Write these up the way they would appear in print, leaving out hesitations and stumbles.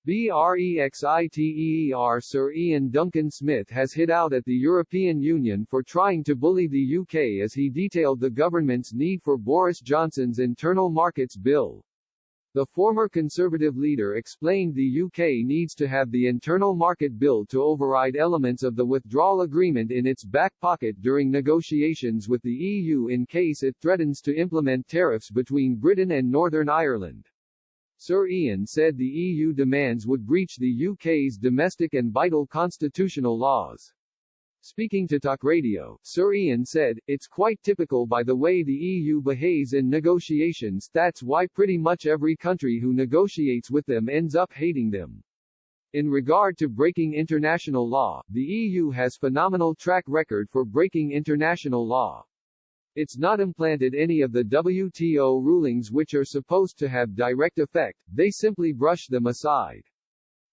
Brexiteer Sir Iain Duncan Smith has hit out at the European Union for trying to bully the UK as he detailed the government's need for Boris Johnson's Internal Markets Bill. The former Conservative leader explained the UK needs to have the Internal Market Bill to override elements of the withdrawal agreement in its back pocket during negotiations with the EU in case it threatens to implement tariffs between Britain and Northern Ireland. Sir Iain said the EU demands would breach the UK's domestic and vital constitutional laws. Speaking to Talk Radio, Sir Iain said, "It's quite typical by the way the EU behaves in negotiations, that's why pretty much every country who negotiates with them ends up hating them. In regard to breaking international law, the EU has phenomenal track record for breaking international law. It's not implanted any of the WTO rulings which are supposed to have direct effect, they simply brush them aside.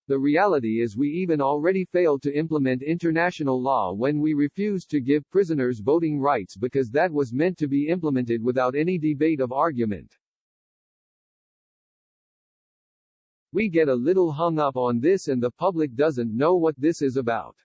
The reality is we even already failed to implement international law when we refused to give prisoners voting rights because that was meant to be implemented without any debate of argument. We get a little hung up on this and the public doesn't know what this is about.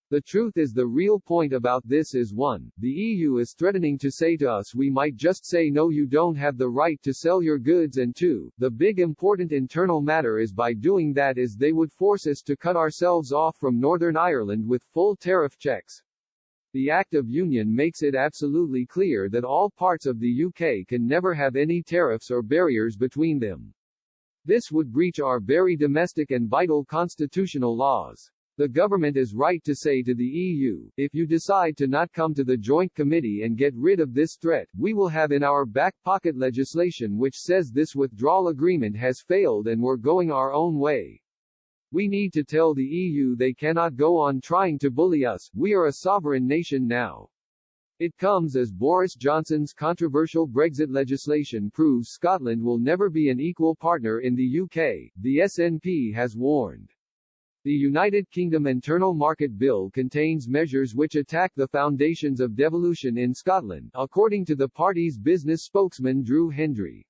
The truth is the real point about this is 1. The EU is threatening to say to us we might just say no, you don't have the right to sell your goods, and 2. The big important internal matter is by doing that is they would force us to cut ourselves off from Northern Ireland with full tariff checks. The Act of Union makes it absolutely clear that all parts of the UK can never have any tariffs or barriers between them. This would breach our very domestic and vital constitutional laws. The government is right to say to the EU, if you decide to not come to the Joint Committee and get rid of this threat, we will have in our back pocket legislation which says this withdrawal agreement has failed and we're going our own way. We need to tell the EU they cannot go on trying to bully us, we are a sovereign nation now." It comes as Boris Johnson's controversial Brexit legislation proves Scotland will never be an equal partner in the UK, the SNP has warned. The United Kingdom Internal Market Bill contains measures which attack the foundations of devolution in Scotland, according to the party's business spokesman Drew Hendry.